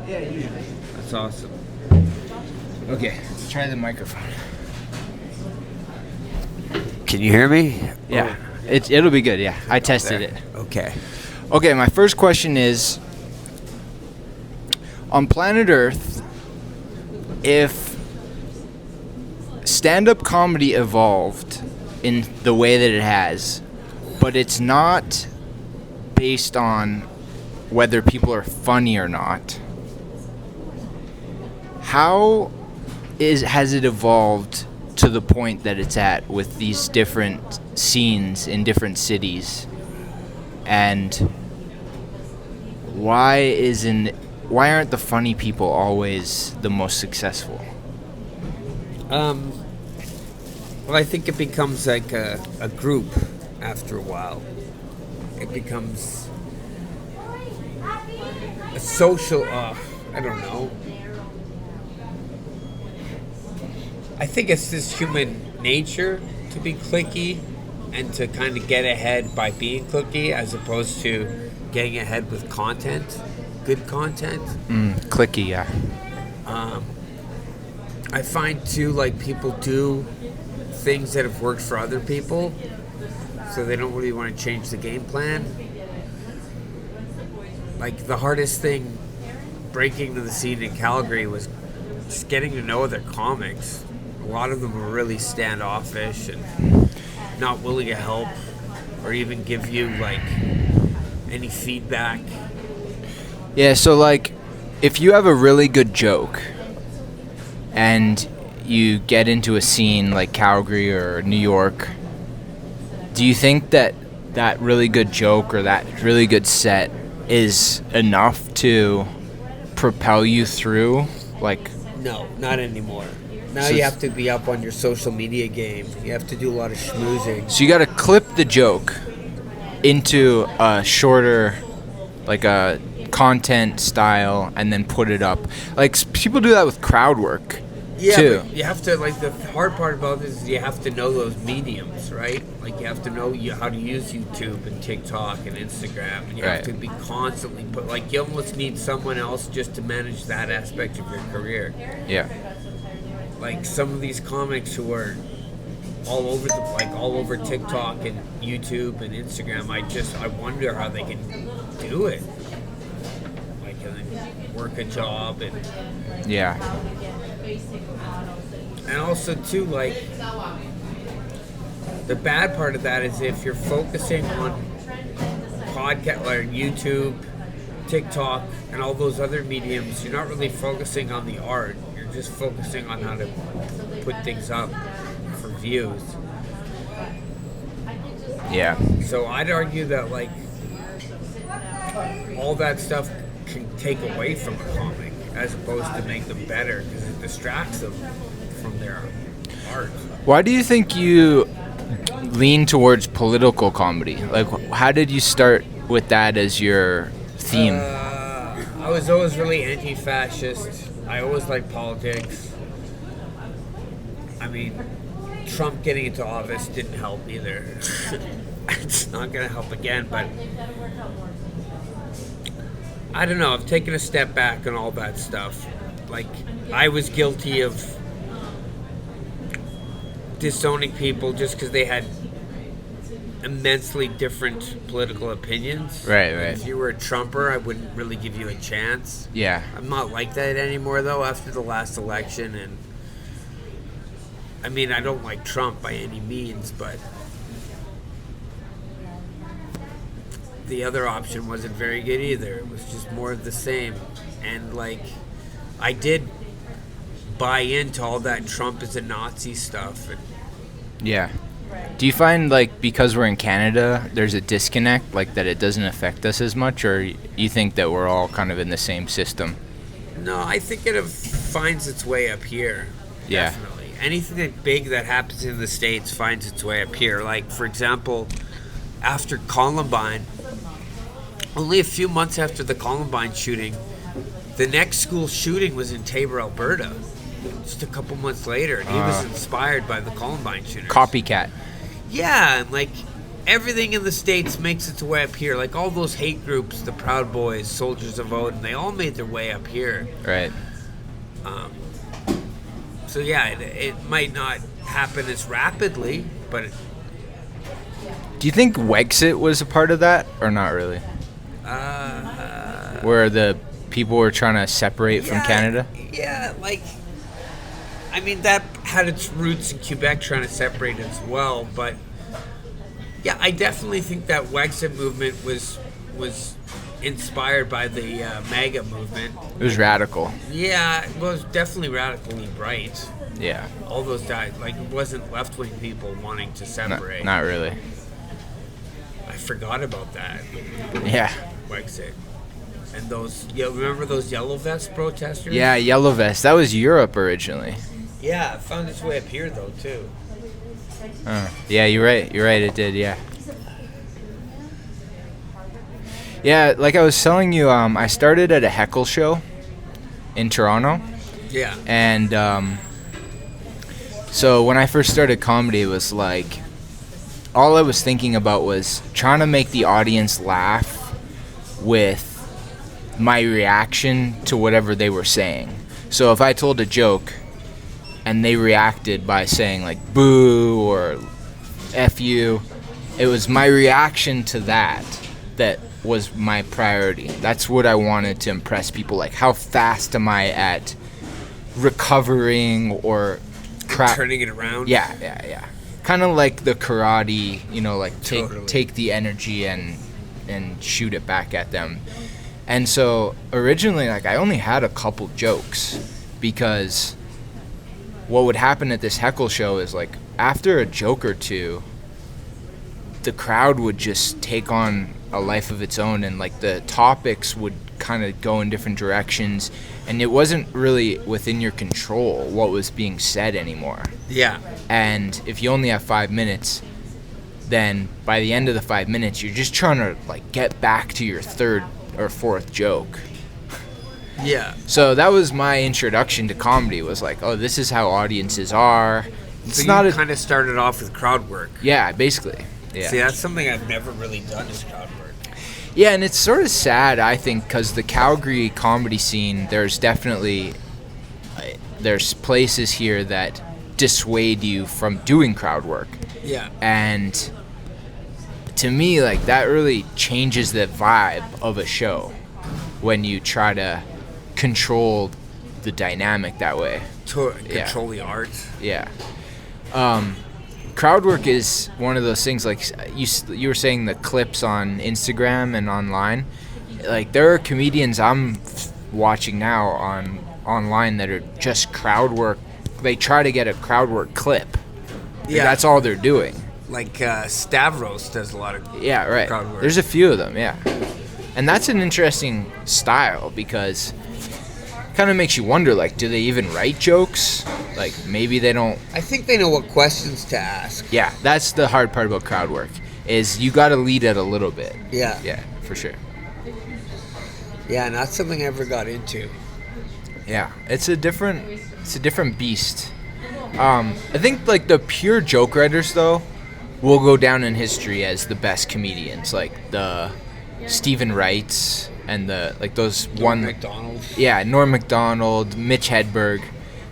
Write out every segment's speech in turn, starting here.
Yeah, usually. That's awesome. Okay, let's try the microphone. Can you hear me? Yeah, it'll be good. Yeah, I tested it. Okay. Okay, my first question is, on planet Earth, if stand-up comedy evolved in the way that it has, but it's not based on whether people are funny or not, how has it evolved to the point that it's at with these different scenes in different cities? And why aren't the funny people always the most successful? Well, I think it becomes like a group after a while. It becomes a social, I don't know. I think it's this human nature to be cliquey and to kind of get ahead by being cliquey as opposed to getting ahead with content, good content. Clicky, yeah. I find too, like, people do things that have worked for other people, so they don't really want to change the game plan. Like, the hardest thing breaking to the scene in Calgary was just getting to know other comics. A lot of them were really standoffish and not willing to help or even give you, like, any feedback. Yeah, so, like, if you have a really good joke and you get into a scene like Calgary or New York, do you think that that really good joke or that really good set is enough to propel you through? Like, No, not anymore. Now So you it's- have to be up on your social media game. You have to do a lot of schmoozing. so you got to clip the joke into a shorter, like a content style, and then put it up. Like, people do that with crowd work. Yeah, too. but you have to, like, the hard part about this is you have to know those mediums, right? Like, you have to know how to use YouTube and TikTok and Instagram, and you Right. have to be constantly like, you almost need someone else just to manage that aspect of your career. Yeah. Like, some of these comics who are all over TikTok and YouTube and Instagram, I wonder how they can do it. Like, can they work a job Yeah. and also too, like, the bad part of that is if you're focusing on podcast or YouTube, TikTok, and all those other mediums, you're not really focusing on the art. You're just focusing on how to put things up for views. Yeah. So I'd argue that, like, all that stuff can take away from a comic as opposed to make them better because it distracts them from their art. Why do you think you lean towards political comedy? Like, how did you start with that as your theme? I was always really anti-fascist. I always liked politics. I mean, Trump getting into office didn't help either. It's not going to help again, but I don't know. I've taken a step back on all that stuff. Like, I was guilty of disowning people just because they had immensely different political opinions. Right, Like, right. if you were a Trumper, I wouldn't really give you a chance. Yeah. I'm not like that anymore, though, after the last election. And I mean, I don't like Trump by any means, but the other option wasn't very good either. It was just more of the same. And, like, I did buy into all that Trump is a Nazi stuff. And Yeah. Do you find, like, because we're in Canada, there's a disconnect, like, that it doesn't affect us as much, or you think that we're all kind of in the same system? no, I think it finds its way up here. Yeah. Definitely. Anything that big that happens in the States finds its way up here. Like, for example, after Columbine, only a few months after the Columbine shooting, the next school shooting was in Tabor, Alberta. Just a couple months later, and he was inspired by the Columbine shooter. Copycat. Yeah, and, like, everything in the States makes its way up here. Like all those hate groups, the Proud Boys, Soldiers of Odin, they all made their way up here. Right. So yeah, it might not happen as rapidly, but Do you think Wexit was a part of that, or not really? Where the people were trying to separate from Canada? Yeah, like, I mean, that had its roots in Quebec trying to separate as well, but yeah, I definitely think that Wexit movement was inspired by the MAGA movement. It was radical. Yeah, it was definitely radically right. Yeah. All those guys, like, it wasn't left-wing people wanting to separate. Not really. I forgot about that. Yeah. Wexit. And those, remember those Yellow Vest protesters? Yeah, Yellow Vest. That was Europe originally. Yeah, it found its way up here, though, too. Yeah, you're right. You're right, it did, yeah. Yeah, like I was telling you, I started at a heckle show in Toronto. Yeah. And so when I first started comedy, it was like, all I was thinking about was trying to make the audience laugh with my reaction to whatever they were saying. So if I told a joke and they reacted by saying like boo or F you, it was my reaction to that was my priority. That's what I wanted to impress people. Like, how fast am I at recovering or turning it around? Yeah. Kind of like the karate, like Totally. take the energy and shoot it back at them. And so originally, like, I only had a couple jokes because what would happen at this heckle show is, like, after a joke or two, the crowd would just take on a life of its own, and like the topics would kind of go in different directions, and it wasn't really within your control what was being said anymore. Yeah. And if you only have 5 minutes, then by the end of the 5 minutes, you're just trying to like get back to your third or fourth joke. Yeah. So that was my introduction to comedy, was like, oh, this is how audiences are. It's So not you a kind of started off with crowd work. yeah, basically. Yeah. See, that's something I've never really done is crowd work. Yeah, and it's sort of sad, I think, because the Calgary comedy scene, there's places here that dissuade you from doing crowd work. Yeah. And to me, like, that really changes the vibe of a show when you try to control the dynamic that way. To control the art. Yeah. Crowd work is one of those things, like you were saying, the clips on Instagram and online. Like, there are comedians I'm watching now online that are just crowd work. They try to get a crowd work clip. Yeah. That's all they're doing. Like Stavros does a lot of crowd work. There's a few of them, yeah. And that's an interesting style because it kind of makes you wonder, like, do they even write jokes? Like, maybe they don't. I think they know what questions to ask. Yeah, that's the hard part about crowd work, is you got to lead it a little bit. Yeah. Yeah, for sure. Yeah, not something I ever got into. Yeah, it's a different beast. I think, like, the pure joke writers, though, will go down in history as the best comedians, like the Stephen Wrights and Norm Macdonald. Yeah, Norm Macdonald, Mitch Hedberg.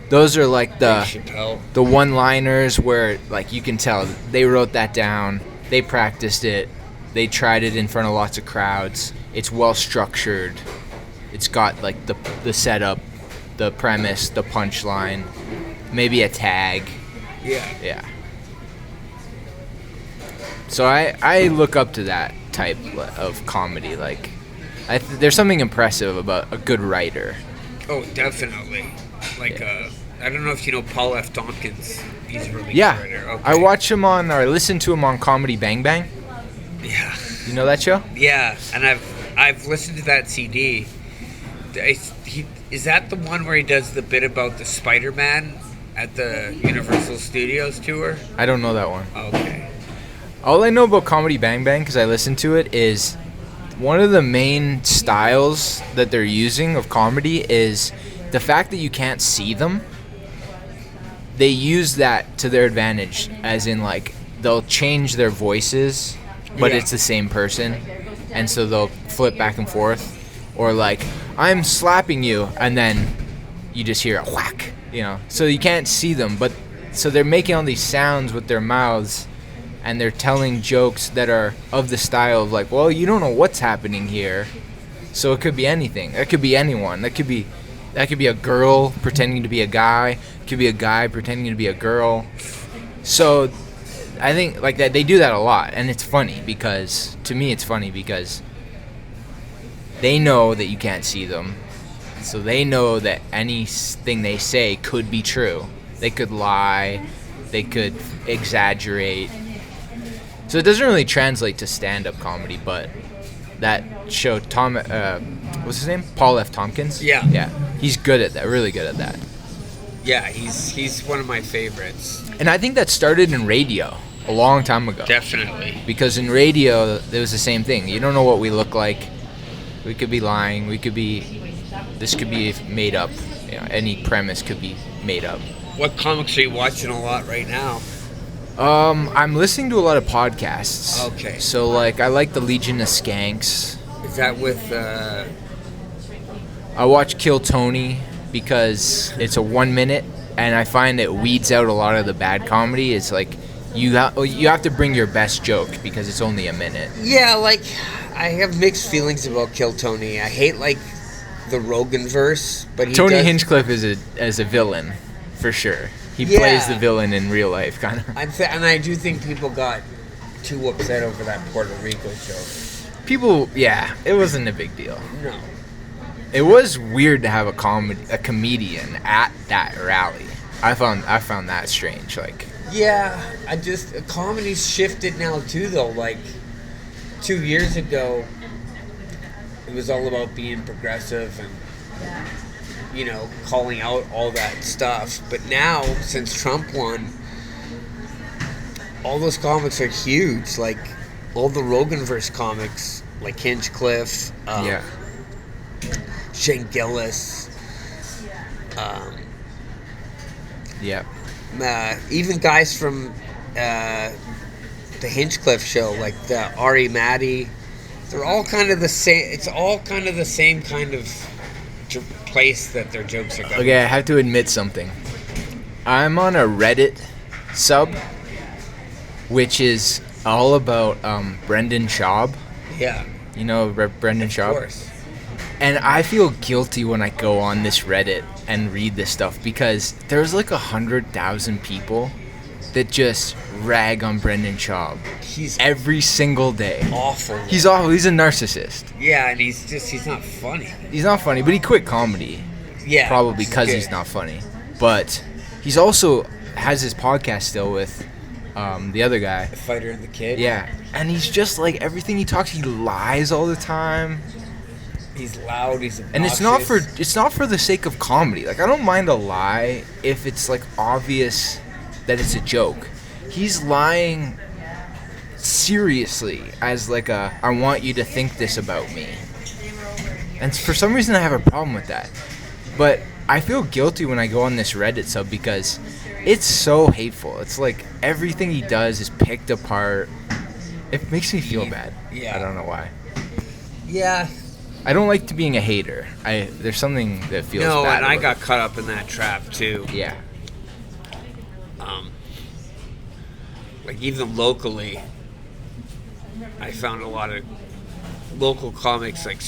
Those are like Dave Chappelle. the one-liners where, like, you can tell they wrote that down, they practiced it, they tried it in front of lots of crowds. It's well structured. It's got like the setup, the premise, the punchline, maybe a tag. Yeah. So I look up to that type of comedy. Like, there's something impressive about a good writer. Oh, definitely. Like, I don't know if you know Paul F. Tompkins. He's a really good Yeah, writer. Okay. I watch him on, or I listen to him on Comedy Bang Bang. Yeah. You know that show? Yeah, and I've listened to that CD. Is that the one where he does the bit about the Spider-Man at the Universal Studios tour? I don't know that one. Okay. All I know about Comedy Bang Bang, because I listen to it, is one of the main styles that they're using of comedy is the fact that you can't see them. They use that to their advantage, as in, like, they'll change their voices but Yeah. it's the same person, and so they'll flip back and forth, or like, I'm slapping you, and then you just hear a whack, so you can't see them, but so they're making all these sounds with their mouths, and they're telling jokes that are of the style of like, well, you don't know what's happening here, so it could be anything. That could be anyone. That could be a girl pretending to be a guy. It could be a guy pretending to be a girl. So I think like that they do that a lot, and it's funny because to me it's funny because they know that you can't see them, so they know that anything they say could be true. They could lie, they could exaggerate. So it doesn't really translate to stand-up comedy, but that show, what's his name? Paul F. Tompkins? Yeah. He's good at that, really good at that. Yeah, he's one of my favorites. And I think that started in radio a long time ago. Definitely. Because in radio, there was the same thing. You don't know what we look like. We could be lying. This could be made up. Any premise could be made up. What comics are you watching a lot right now? I'm listening to a lot of podcasts. Okay. So, like, I like the Legion of Skanks. Is that with... I watch Kill Tony because it's a 1 minute, and I find it weeds out a lot of the bad comedy. It's like you have to bring your best joke because it's only a minute. Yeah, like, I have mixed feelings about Kill Tony. I hate, like, the Rogan verse, but Tony Hinchcliffe is a villain, for sure. He plays the villain in real life, kind of. And I do think people got too upset over that Puerto Rico show. People, yeah, it wasn't a big deal. No. It was weird to have a comedian at that rally. I found that strange. Like, yeah, comedy's shifted now too, though. Like 2 years ago, it was all about being progressive and calling out all that stuff. But now, since Trump won, all those comics are huge. Like all the Roganverse comics, like Hinchcliffe, Shane Gillis, even guys from the Hinchcliffe show, like the Ari Matty. They're all kind of the same. It's all kind of the same kind of place that their jokes are going. Okay, I have to admit something. I'm on a Reddit sub, which is all about Brendan Schaub. Yeah. You know Brendan Schaub? Of course. And I feel guilty when I go on this Reddit and read this stuff because there's like 100,000 people that just rag on Brendan Schaub. He's every single day. Awful. He's awful. He's a narcissist. Yeah, and he's not funny. He's not funny, but he quit comedy. Yeah. Probably because he's not funny. But he's also has his podcast still with the other guy. The Fighter and the Kid? Yeah. And he's just like everything he talks, he lies all the time. He's loud, he's obnoxious. And it's not for the sake of comedy. Like, I don't mind a lie if it's like obvious that it's a joke. He's lying seriously as like I want you to think this about me. And for some reason I have a problem with that. But I feel guilty when I go on this Reddit sub because it's so hateful. It's like everything he does is picked apart. It makes me feel bad. Yeah. I don't know why. Yeah. I don't like to being a hater. There's something that feels bad. No, and I about got it. caught up in that trap too. Yeah. Like even locally, I found a lot of local comics, like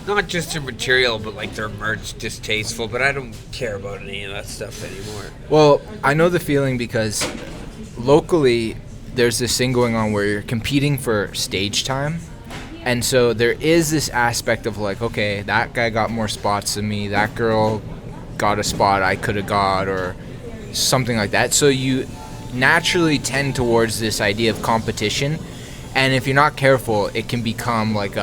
not just their material, but like their merch distasteful. But I don't care about any of that stuff anymore. Well, I know the feeling because locally there's this thing going on where you're competing for stage time. And so there is this aspect of like, okay, that guy got more spots than me. That girl got a spot I could have got or something like that. So you naturally tend towards this idea of competition. And if you're not careful, it can become like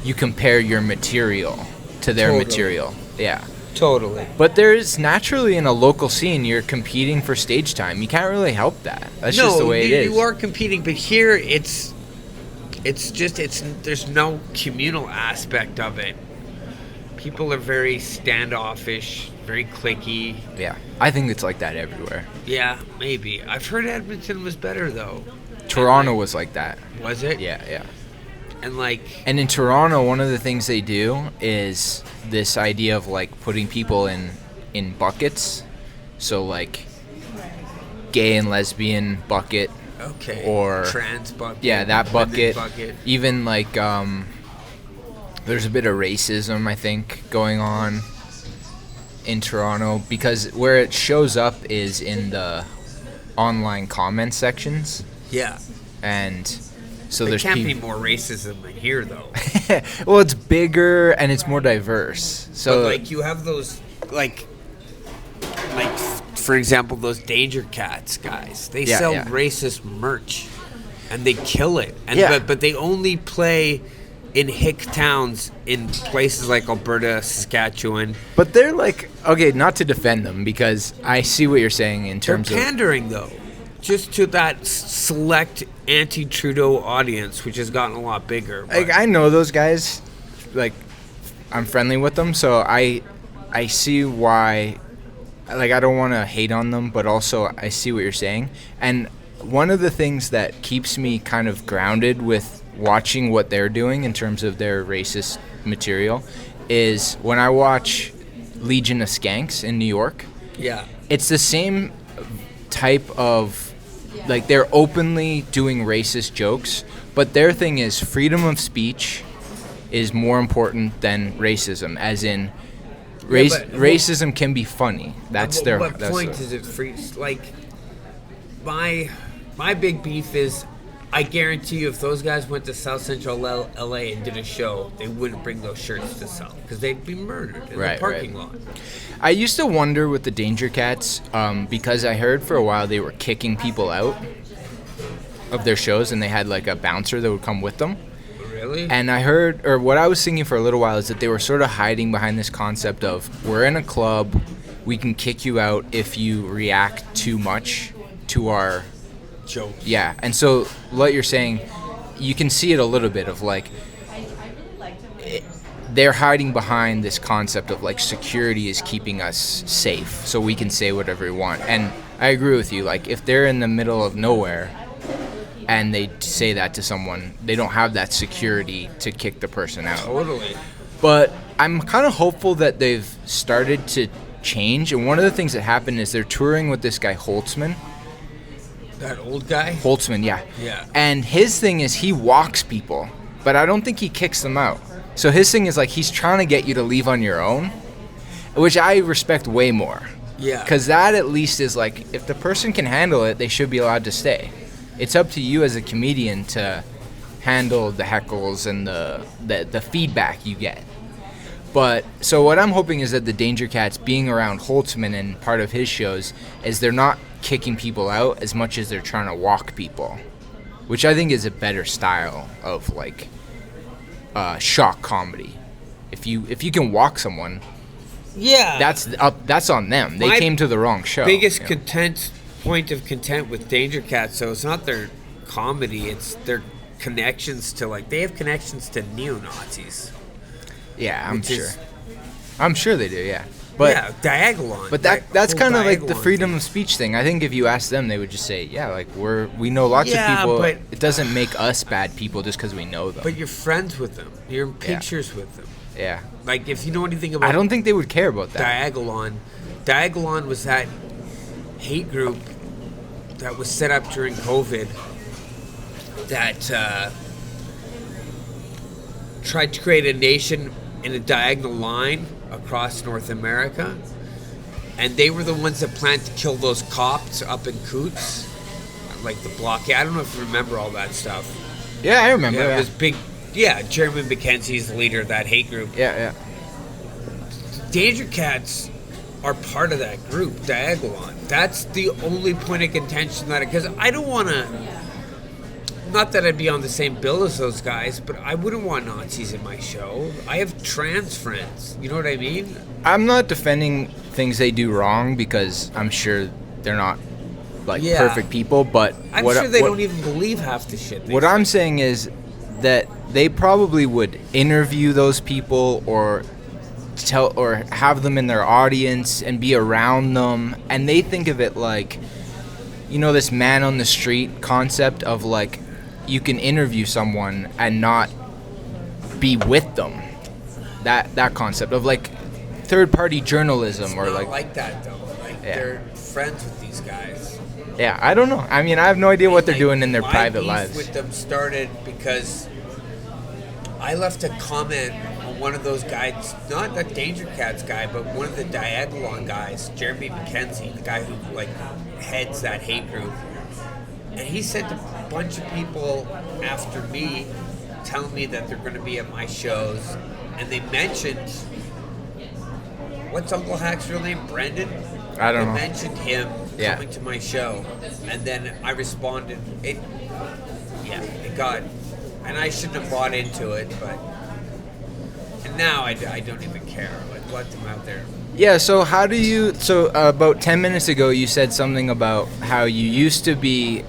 you compare your material to their material. Yeah. Totally. But there's naturally in a local scene, you're competing for stage time. You can't really help that. That's just the way it is. You are competing, but here there's no communal aspect of it. People are very standoffish, very cliquey. Yeah, I think it's like that everywhere. Yeah, maybe. I've heard Edmonton was better though. Toronto was like that. Was it? Yeah. And like, And in Toronto, one of the things they do is this idea of like putting people in buckets. So like gay and lesbian bucket. okay, Or trans bucket. Yeah, that women's bucket. Even like there's a bit of racism, I think, going on in Toronto, because where it shows up is in the online comment sections. Yeah. And so There there's can't be more racism than here, though. well, it's bigger and it's more diverse. So But like, you have those like for example, those Danger Cats guys. They Yeah, sell yeah. racist merch, and they kill it. And Yeah. but they only play in hick towns in places like Alberta, Saskatchewan. but they're like, okay, not to defend them, because I see what you're saying in They're terms of pandering, though, just to that select anti-Trudeau audience, which has gotten a lot bigger. but- like, I know those guys, like I'm friendly with them, so I see why. Like, I don't want to hate on them, but also I see what you're saying. And one of the things that keeps me kind of grounded with watching what they're doing in terms of their racist material is when I watch Legion of Skanks in New York. yeah. It's the same type of, like, they're openly doing racist jokes, but their thing is freedom of speech is more important than racism, as in but- racism can be funny. That's But their what that's point their- is it free? Like, my big beef is, I guarantee you, if those guys went to South Central LA and did a show, they wouldn't bring those shirts to sell because they'd be murdered in Right, the parking lot. I used to wonder with the Danger Cats, because I heard for a while they were kicking people out of their shows, and they had like a bouncer that would come with them. Really? And I heard, or what I was thinking for a little while, is that they were sort of hiding behind this concept of, we're in a club, we can kick you out if you react too much to our Joke. Yeah, and so what you're saying, you can see it a little bit of like, they're hiding behind this concept of like security is keeping us safe, so we can say whatever we want. And I agree with you. Like, if they're in the middle of nowhere and they say that to someone, they don't have that security to kick the person out. Totally. But I'm kind of hopeful that they've started to change. And one of the things that happened is they're touring with this guy Holtzman. That old guy? Holtzman, yeah. Yeah. And his thing is he walks people, but I don't think he kicks them out. So his thing is like he's trying to get you to leave on your own, which I respect way more. Yeah. Because that at least is like, if the person can handle it, they should be allowed to stay. It's up to you as a comedian to handle the heckles and the feedback you get. But so what I'm hoping is that the Danger Cats being around Holtzman and part of his shows is they're not kicking people out as much as they're trying to walk people, which I think is a better style of like shock comedy. If you can walk someone, Yeah. that's on them. They My came to the wrong show. biggest you know? point of content with Danger Cats, so it's not their comedy, it's their connections to, like, they have connections to neo-Nazis. Yeah, I'm which sure. is- I'm sure they do. Yeah, but yeah, Diagolon. but that's whole kind of like the Diagolon freedom thing. of speech thing. I think if you ask them, they would just say, yeah, like we know lots Yeah, of people. but- It doesn't make us bad people just because we know them. But you're friends with them. You're in pictures with them. yeah, Like, if you know anything about I don't think they would care about that. Diagolon was that hate group that was set up during COVID that tried to create a nation in a diagonal line across North America. And they were the ones that planned to kill those cops up in Coots, like the blockade. I don't know if you remember all that stuff. Yeah, I remember. Yeah, Yeah, it was big. Yeah, Chairman Mackenzie's the leader of that hate group. yeah. Danger Cats are part of that group, Diagolon. That's the only point of contention that, because I don't want to, not that I'd be on the same bill as those guys, but I wouldn't want Nazis in my show. I have trans friends. You know what I mean? I'm not defending things they do wrong because I'm sure they're not like Yeah. perfect people. But I'm what sure they what- don't even believe half the shit. What I'm saying is that they probably would interview those people or tell or have them in their audience and be around them, and they think of it like this man on the street concept of like you can interview someone and not be with them. That concept of like third party journalism It's or not like that though. Like Yeah. they're friends with these guys. yeah, I don't know. I mean, I have no idea what they're Like, doing in their my private beef lives. with them started because I left a comment on one of those guys, not the Danger Cats guy, but one of the Diagolon guys, Jeremy McKenzie, the guy who like heads that hate group. And he said to a bunch of people after me, telling me that they're going to be at my shows, and they mentioned, what's Uncle Hack's real name? Brendan? I don't know. They mentioned him Yeah. coming to my show, and then I responded. It got, and I shouldn't have bought into it, but, and now I don't even care. Like, let them out there. Yeah, so how do you... So about 10 minutes ago, you said something about how you used to be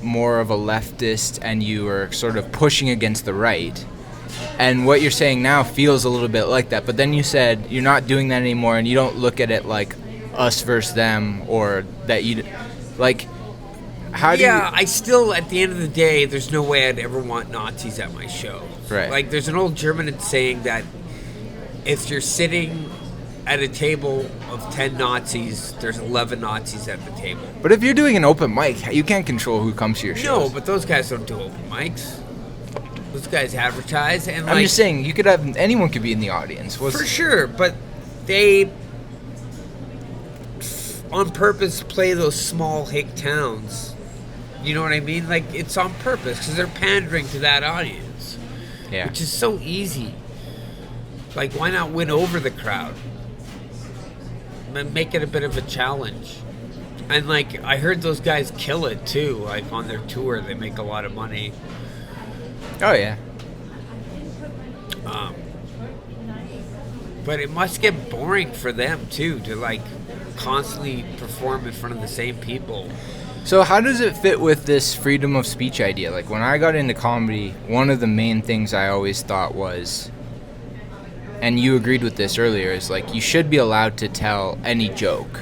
more of a leftist and you were sort of pushing against the right. And what you're saying now feels a little bit like that. But then you said you're not doing that anymore and you don't look at it like us versus them or that you... Like, how do Yeah, I still, at the end of the day, there's no way I'd ever want Nazis at my show. Right. Like, there's an old German saying that if you're sitting at a table of 10 Nazis, there's 11 Nazis at the table. But if you're doing an open mic, you can't control who comes to your shows. No, but those guys don't do open mics. Those guys advertise, and I'm like, just saying, you could have... Anyone could be in the audience. for sure, but they on purpose play those small hick towns. You know what I mean? Like, it's on purpose because they're pandering to that audience, Yeah. which is so easy. Like, why not win over the crowd? Make it a bit of a challenge. And like, I heard those guys kill it too. Like on their tour, they make a lot of money. Oh, yeah. But it must get boring for them too to like constantly perform in front of the same people. So how does it fit with this freedom of speech idea? Like when I got into comedy, one of the main things I always thought was, and you agreed with this earlier, is like you should be allowed to tell any joke.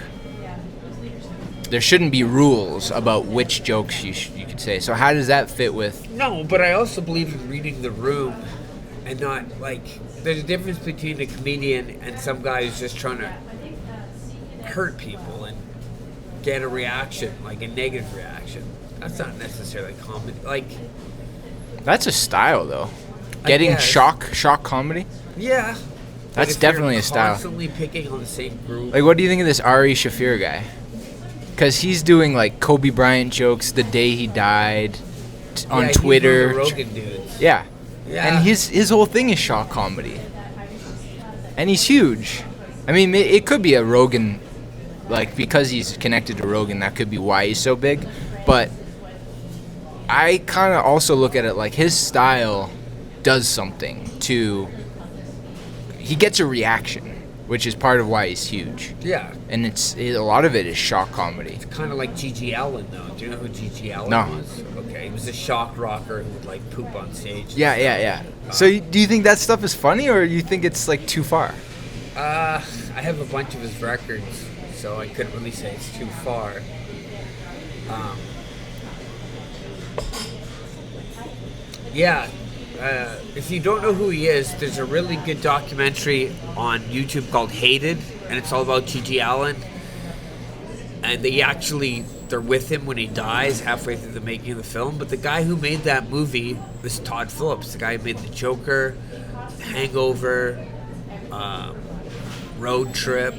There shouldn't be rules about which jokes you could say. So how does that fit with... No, but I also believe in reading the room and not like, there's a difference between a comedian and some guy who's just trying to hurt people and get a reaction, like a negative reaction. That's not necessarily comedy. Like, That's a style, though. Getting guess. shock comedy? yeah. But That's if you're definitely a style. Constantly picking on the same group. Like, what do you think of this Ari Shafir guy? Because he's doing, like, Kobe Bryant jokes the day he died on Yeah, he's Twitter. one of the Rogan dudes. Yeah. Yeah. And his whole thing is shock comedy. And he's huge. I mean, it could be a Rogan, like, because he's connected to Rogan, that could be why he's so big. But I kind of also look at it like his style does something to... He gets a reaction, which is part of why he's huge. Yeah. And a lot of it is shock comedy. Kind of like Gigi Allen, though. Do you know who Gigi Allen No. was? Okay, he was a shock rocker who would, like, poop on stage. Yeah. So do you think that stuff is funny, or you think it's, like, too far? I have a bunch of his records, so I couldn't really say it's too far. Yeah. If you don't know who he is, there's a really good documentary on YouTube called Hated, and it's all about Gigi Allen. And they're with him when he dies halfway through the making of the film. But the guy who made that movie was Todd Phillips, the guy who made The Joker, Hangover, Road Trip.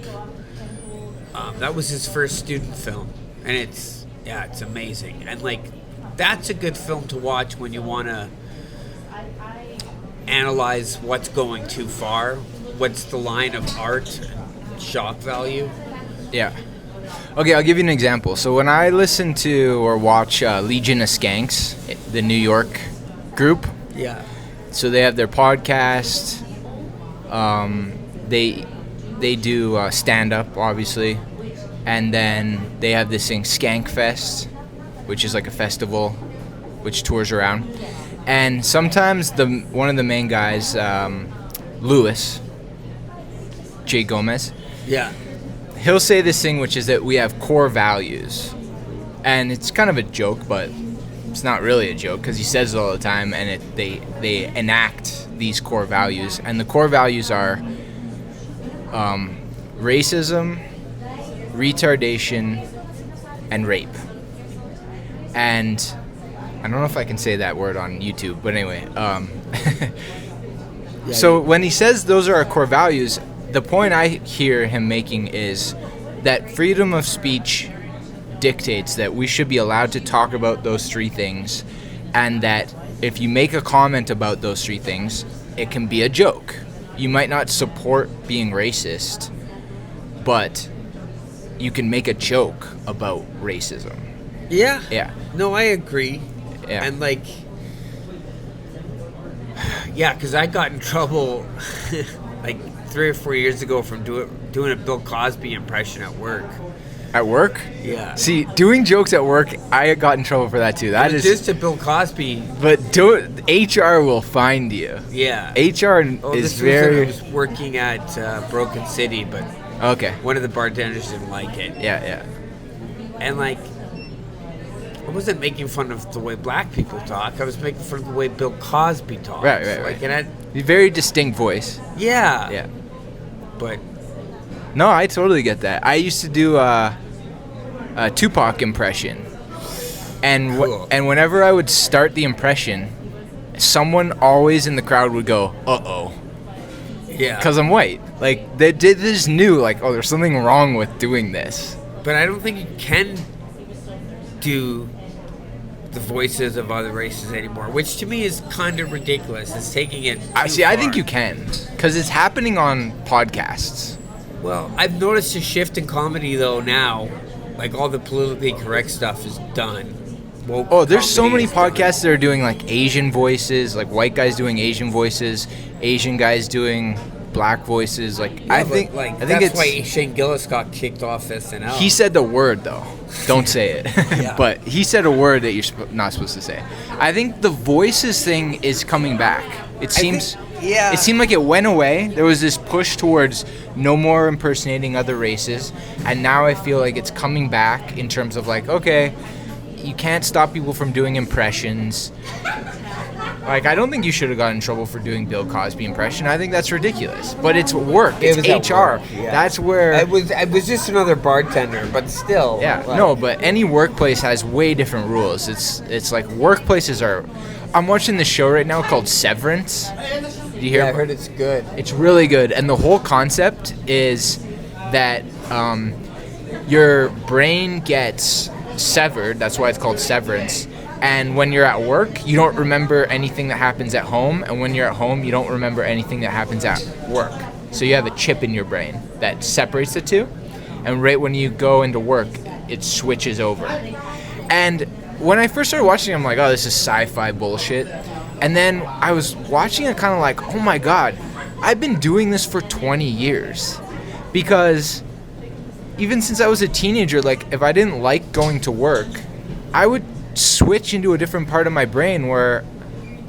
That was his first student film, and it's amazing. And like, that's a good film to watch when you want to analyze what's going too far, what's the line of art and shock value. Yeah. Okay, I'll give you an example. So when I listen to or watch Legion of Skanks, the New York group, Yeah. so they have their podcast. They do stand-up, obviously. And then they have this thing, Skank Fest, which is like a festival which tours around. And sometimes one of the main guys, Louis J. Gomez, Yeah. he'll say this thing, which is that we have core values. and it's kind of a joke, but it's not really a joke because he says it all the time, and they enact these core values, and the core values are racism, retardation, and rape. And I don't know if I can say that word on YouTube, but anyway. So when he says those are our core values, the point I hear him making is that freedom of speech dictates that we should be allowed to talk about those three things, and that if you make a comment about those three things, it can be a joke. You might not support being racist, but you can make a joke about racism. Yeah. Yeah. No, I agree. Yeah. And like, yeah, because I got in trouble like 3 or 4 years ago from doing a Bill Cosby impression at work. At work? Yeah. See, doing jokes at work, I got in trouble for that too. That is just a Bill Cosby. But HR will find you. Yeah. HR is very. I was working at Broken City, but Okay. one of the bartenders didn't like it. Yeah, yeah. And like, I wasn't making fun of the way black people talk. I was making fun of the way Bill Cosby talks. Right. Like, and Very distinct voice. yeah. Yeah. But No, I totally get that. I used to do a Tupac impression, and Cool. and whenever I would start the impression, someone always in the crowd would go, "Uh-oh," yeah. because I'm white. Like they just knew, like, oh, there's something wrong with doing this. But I don't think you can do the voices of other races anymore, which to me is kind of ridiculous. It's taking it too I think far. you can, because it's happening on podcasts. Well, I've noticed a shift in comedy though now. Like all the politically correct stuff is done. Woke Oh, there's so comedy many is done. podcasts that are doing like Asian voices, like white guys doing Asian voices, Asian guys doing black voices. Like Yeah, I but, think like, I think that's it's why Shane Gillis got kicked off SNL. he said the word though. Don't say it. Yeah. But he said a word that you're not supposed to say. I think the voices thing is coming back. It seems. yeah. It seemed like it went away. There was this push towards no more impersonating other races, and now I feel like it's coming back in terms of like, okay, you can't stop people from doing impressions. Like, I don't think you should have gotten in trouble for doing Bill Cosby impression. I think that's ridiculous. But it's work. It It's was at HR. work, yeah. That's where. I was just another bartender, but still. Yeah, like, no, but any workplace has way different rules. It's like workplaces are. I'm watching this show right now called Severance. Did you hear? Yeah, I heard it's good. It's really good, and the whole concept is that your brain gets severed. That's why it's called severance. And when you're at work, you don't remember anything that happens at home, and when you're at home, you don't remember anything that happens at work. So you have a chip in your brain that separates the two, and right when you go into work, it switches over. And when I first started watching it, I'm like, oh, this is sci-fi bullshit. And then I was watching it kind of like, oh my God, I've been doing this for 20 years. Because even since I was a teenager, like if I didn't like going to work, I would switch into a different part of my brain where